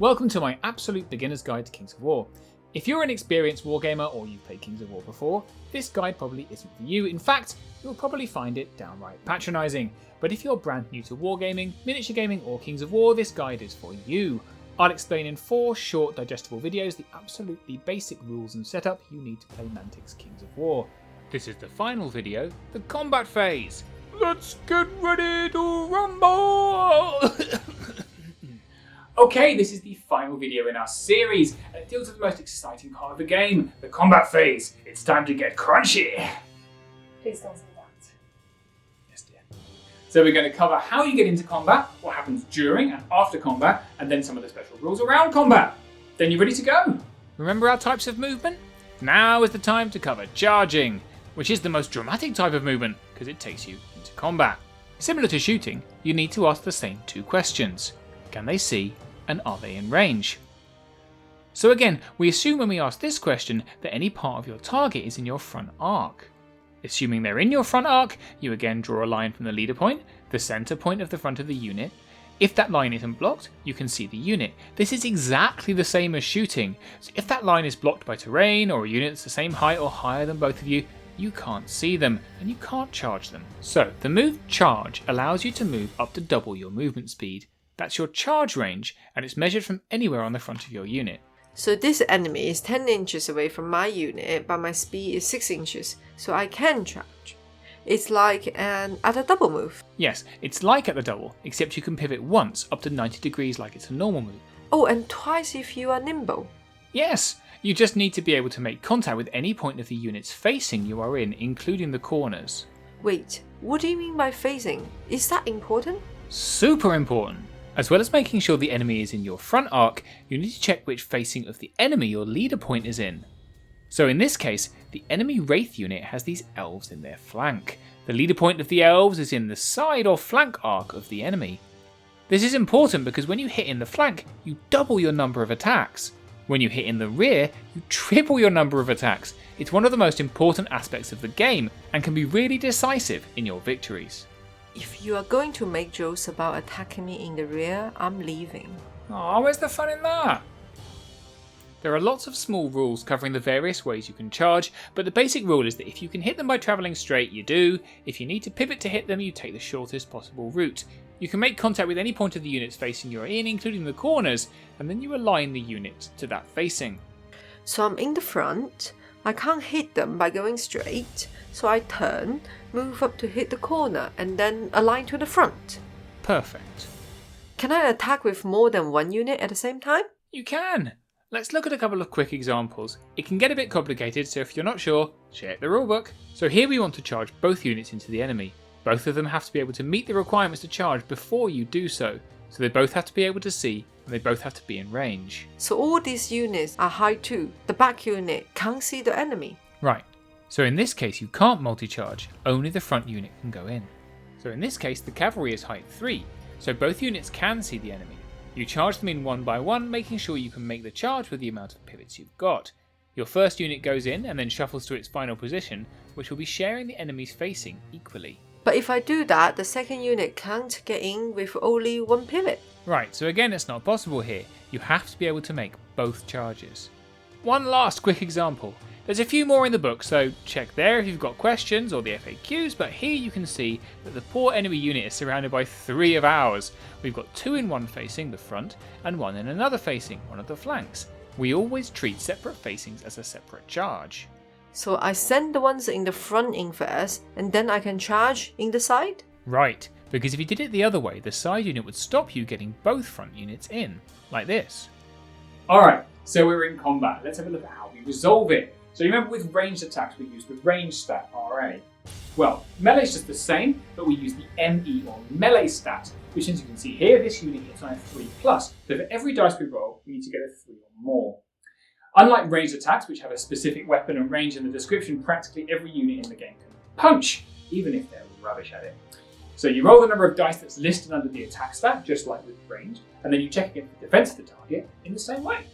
Welcome to my absolute beginner's guide to Kings of War. If you're an experienced wargamer or you've played Kings of War before, this guide probably isn't for you. In fact, you'll probably find it downright patronising. But if you're brand new to wargaming, miniature gaming or Kings of War, this guide is for you. I'll explain in 4 short digestible videos the absolutely basic rules and setup you need to play Mantic's Kings of War. This is the final video, the combat phase. Let's get ready to rumble! Okay, this is the final video in our series, and it deals with the most exciting part of the game, the combat phase. It's time to get crunchy. Please don't say that. Yes, dear. So we're going to cover how you get into combat, what happens during and after combat, and then some of the special rules around combat. Then you're ready to go. Remember our types of movement? Now is the time to cover charging, which is the most dramatic type of movement because it takes you into combat. Similar to shooting, you need to ask the same 2 questions. Can they see? And are they in range? So again, we assume when we ask this question that any part of your target is in your front arc. Assuming they're in your front arc, you again draw a line from the leader point, the center point of the front of the unit. If that line isn't blocked, you can see the unit. This is exactly the same as shooting. So if that line is blocked by terrain or a unit that's the same height or higher than both of you, you can't see them and you can't charge them. So the move charge allows you to move up to double your movement speed. That's your charge range, and it's measured from anywhere on the front of your unit. So this enemy is 10 inches away from my unit, but my speed is 6 inches, so I can charge. It's like at a double move. Yes, it's like at the double, except you can pivot once up to 90 degrees like it's a normal move. Oh, and twice if you are nimble. Yes, you just need to be able to make contact with any point of the unit's facing you are in, including the corners. Wait, what do you mean by facing? Is that important? Super important! As well as making sure the enemy is in your front arc, you need to check which facing of the enemy your leader point is in. So in this case, the enemy Wraith unit has these elves in their flank. The leader point of the elves is in the side or flank arc of the enemy. This is important because when you hit in the flank, you double your number of attacks. When you hit in the rear, you triple your number of attacks. It's one of the most important aspects of the game and can be really decisive in your victories. If you are going to make jokes about attacking me in the rear, I'm leaving. Oh, where's the fun in that? There are lots of small rules covering the various ways you can charge, but the basic rule is that if you can hit them by travelling straight, you do. If you need to pivot to hit them, you take the shortest possible route. You can make contact with any point of the units facing you're in, including the corners, and then you align the unit to that facing. So I'm in the front. I can't hit them by going straight, so I turn, move up to hit the corner, and then align to the front. Perfect. Can I attack with more than one unit at the same time? You can! Let's look at a couple of quick examples. It can get a bit complicated, so if you're not sure, check the rulebook. So here we want to charge both units into the enemy. Both of them have to be able to meet the requirements to charge before you do so. So they both have to be able to see, and they both have to be in range. So all these units are high too. The back unit can't see the enemy. Right. So in this case you can't multi-charge, only the front unit can go in. So in this case the cavalry is height 3, so both units can see the enemy. You charge them in one by one, making sure you can make the charge with the amount of pivots you've got. Your first unit goes in and then shuffles to its final position, which will be sharing the enemy's facing equally. But if I do that, the second unit can't get in with only one pivot. Right, so again it's not possible here. You have to be able to make both charges. One last quick example. There's a few more in the book, so check there if you've got questions or the FAQs, but here you can see that the poor enemy unit is surrounded by 3 of ours. We've got 2 in one facing, the front, and 1 in another facing, one of the flanks. We always treat separate facings as a separate charge. So I send the ones in the front in first, and then I can charge in the side? Right, because if you did it the other way, the side unit would stop you getting both front units in, like this. Alright, so we're in combat. Let's have a look at how we resolve it. So you remember with ranged attacks we use the range stat RA. Well, melee's just the same, but we use the ME or melee stat, which as you can see here, this unit hits on a 3+, so for every dice we roll, we need to get a 3 or more. Unlike ranged attacks, which have a specific weapon and range in the description, practically every unit in the game can punch, even if they're rubbish at it. So you roll the number of dice that's listed under the attack stat, just like with range, and then you check against the defense of the target in the same way.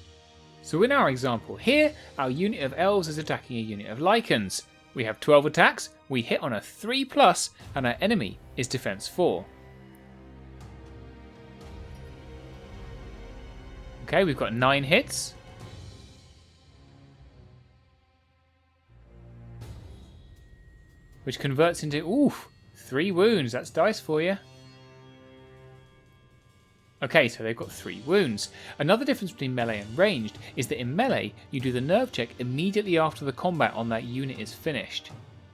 So in our example here, our unit of elves is attacking a unit of lycans. We have 12 attacks, we hit on a 3+, and our enemy is defense 4. Okay, we've got 9 hits. Which converts into, 3 wounds. That's dice for you. Okay, so they've got 3 wounds. Another difference between melee and ranged is that in melee, you do the nerve check immediately after the combat on that unit is finished.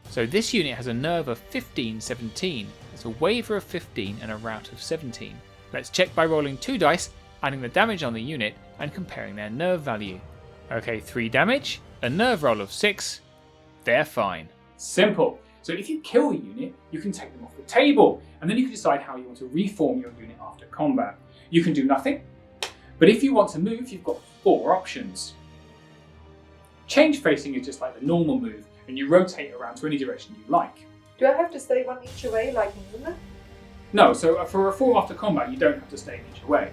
So this unit has a nerve of 15-17. That's a waver of 15 and a rout of 17. Let's check by rolling 2 dice, adding the damage on the unit, and comparing their nerve value. Okay, 3 damage, a nerve roll of 6. They're fine. Simple. So if you kill a unit, you can take them off the table, and then you can decide how you want to reform your unit after combat. You can do nothing, but if you want to move, you've got 4 options. Change facing is just like the normal move, and you rotate around to any direction you like. Do I have to stay 1 inch away like in Luna? No, so for reform after combat, you don't have to stay an inch away.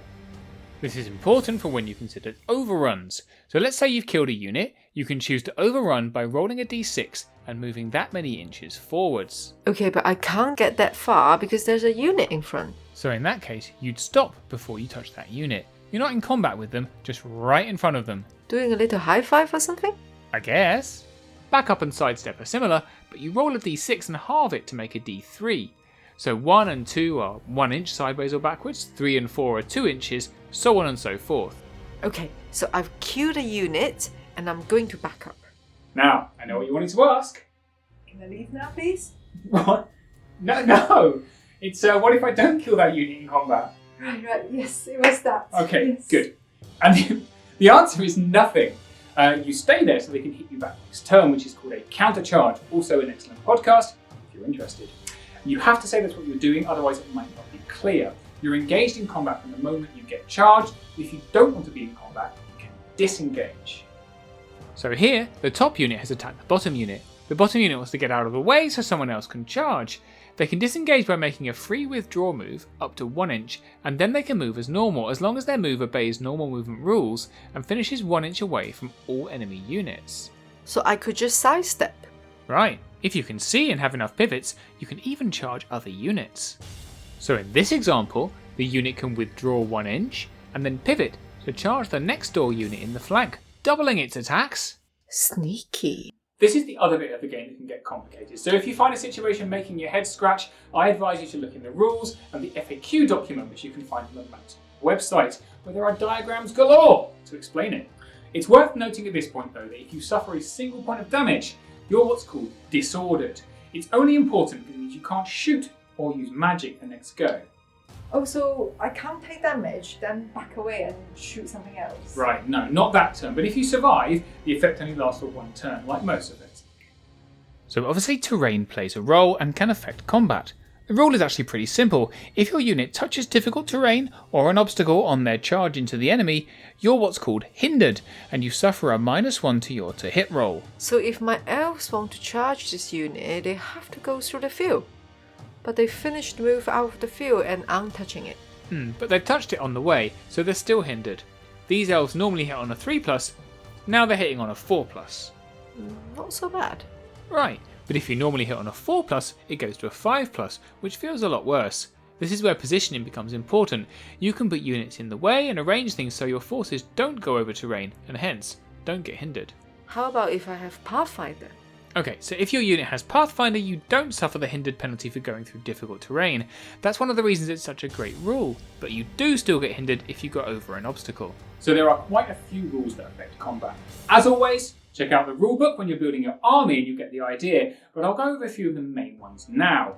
This is important for when you consider overruns. So let's say you've killed a unit, you can choose to overrun by rolling a d6 and moving that many inches forwards. Okay, but I can't get that far because there's a unit in front. So in that case, you'd stop before you touch that unit. You're not in combat with them, just right in front of them. Doing a little high five or something? I guess. Back up and sidestep are similar, but you roll a d6 and halve it to make a d3. So 1 and 2 are 1 inch sideways or backwards, 3 and 4 are 2 inches, so on and so forth. Okay, so I've killed a unit and I'm going to back up. Now, I know what you wanted to ask. Can I leave now, please? What? No! It's what if I don't kill that unit in combat? Right, yes, it was that. Okay, yes. Good. And the answer is nothing. You stay there so they can hit you back next turn, which is called a countercharge. Also an excellent podcast, if you're interested. You have to say that's what you're doing, otherwise it might not be clear. You're engaged in combat from the moment you get charged. If you don't want to be in combat, you can disengage. So here, the top unit has attacked the bottom unit. The bottom unit wants to get out of the way so someone else can charge. They can disengage by making a free withdraw move up to 1 inch, and then they can move as normal as long as their move obeys normal movement rules and finishes 1 inch away from all enemy units. So I could just sidestep. Right, if you can see and have enough pivots, you can even charge other units. So in this example, the unit can withdraw 1 inch and then pivot to charge the next door unit in the flank, doubling its attacks. Sneaky. This is the other bit of the game that can get complicated. So if you find a situation making your head scratch, I advise you to look in the rules and the FAQ document, which you can find on the Mantic website, where there are diagrams galore to explain it. It's worth noting at this point though that if you suffer a single point of damage, you're what's called disordered. It's only important because it means you can't shoot or use magic the next go. Oh, so I can't take damage, then back away and shoot something else? Right, no, not that turn, but if you survive, the effect only lasts for 1 turn, like most of it. So obviously terrain plays a role and can affect combat. The rule is actually pretty simple. If your unit touches difficult terrain or an obstacle on their charge into the enemy, you're what's called hindered, and you suffer a -1 to your to hit roll. So if my elves want to charge this unit, they have to go through the field. But they finished the move out of the field and aren't touching it. But they've touched it on the way, so they're still hindered. These elves normally hit on a 3+, now they're hitting on a 4+. Not so bad. Right, but if you normally hit on a 4+, it goes to a 5+, which feels a lot worse. This is where positioning becomes important. You can put units in the way and arrange things so your forces don't go over terrain, and hence, don't get hindered. How about if I have Pathfinder? Okay, so if your unit has Pathfinder, you don't suffer the hindered penalty for going through difficult terrain. That's one of the reasons it's such a great rule, but you do still get hindered if you go over an obstacle. So there are quite a few rules that affect combat. As always, check out the rulebook when you're building your army and you get the idea, but I'll go over a few of the main ones now.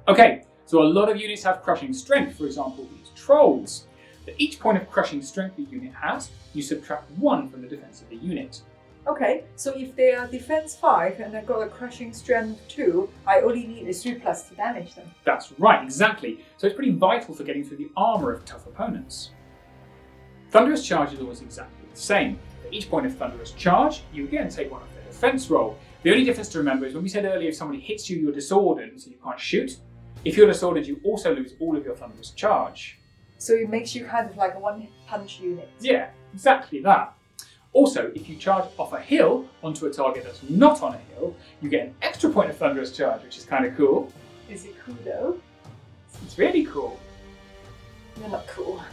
Okay, so a lot of units have crushing strength, for example these trolls. For each point of crushing strength the unit has, you subtract 1 from the defense of the unit. Okay, so if they are defense 5 and I've got a crushing strength 2, I only need a 3+ to damage them. That's right, exactly. So it's pretty vital for getting through the armour of tough opponents. Thunderous charge is always exactly the same. For each point of thunderous charge, you again take 1 off their defense roll. The only difference to remember is when we said earlier if somebody hits you, you're disordered, so you can't shoot. If you're disordered, you also lose all of your thunderous charge. So it makes you kind of like a one-punch unit. Yeah, exactly that. Also, if you charge off a hill onto a target that's not on a hill, you get an extra point of thunderous charge, which is kind of cool. Is it cool though? It's really cool. You're not cool.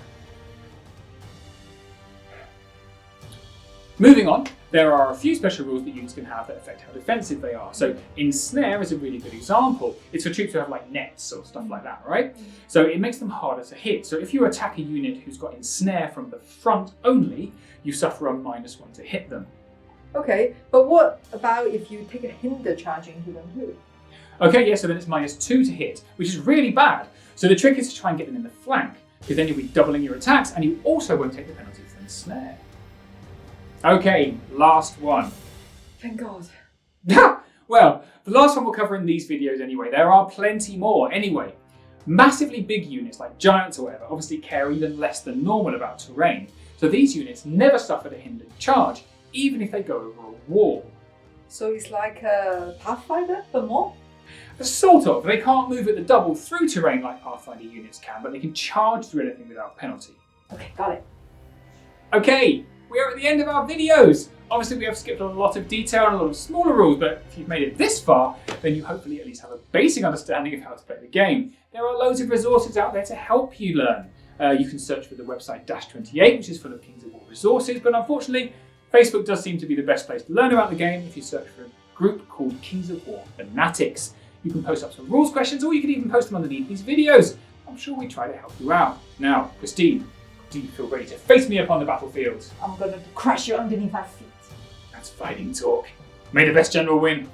Moving on, there are a few special rules that units can have that affect how defensive they are. So ensnare is a really good example. It's for troops who have like nets or stuff like that, right? So it makes them harder to hit. So if you attack a unit who's got ensnare from the front only, you suffer a -1 to hit them. Okay, but what about if you take a hinder charge into them too? Okay, yeah, so then it's -2 to hit, which is really bad. So the trick is to try and get them in the flank, because then you'll be doubling your attacks and you also won't take the penalty for ensnare. Okay, last one. Thank God. Well, the last one we'll cover in these videos anyway. There are plenty more anyway. Massively big units like giants or whatever obviously care even less than normal about terrain. So these units never suffer a hindered charge, even if they go over a wall. So it's like a Pathfinder, but more? Sort of. They can't move at the double through terrain like Pathfinder units can, but they can charge through anything without penalty. Okay, got it. Okay, we are at the end of our videos. Obviously we have skipped a lot of detail and a lot of smaller rules, but if you've made it this far, then you hopefully at least have a basic understanding of how to play the game. There are loads of resources out there to help you learn. You can search for the website -28, which is full of Kings of War resources, but unfortunately, Facebook does seem to be the best place to learn about the game if you search for a group called Kings of War Fanatics. You can post up some rules questions, or you can even post them underneath these videos. I'm sure we try to help you out. Now, Christine, do you feel ready to face me up on the battlefield? I'm gonna crush you underneath my feet. That's fighting talk. May the best general win.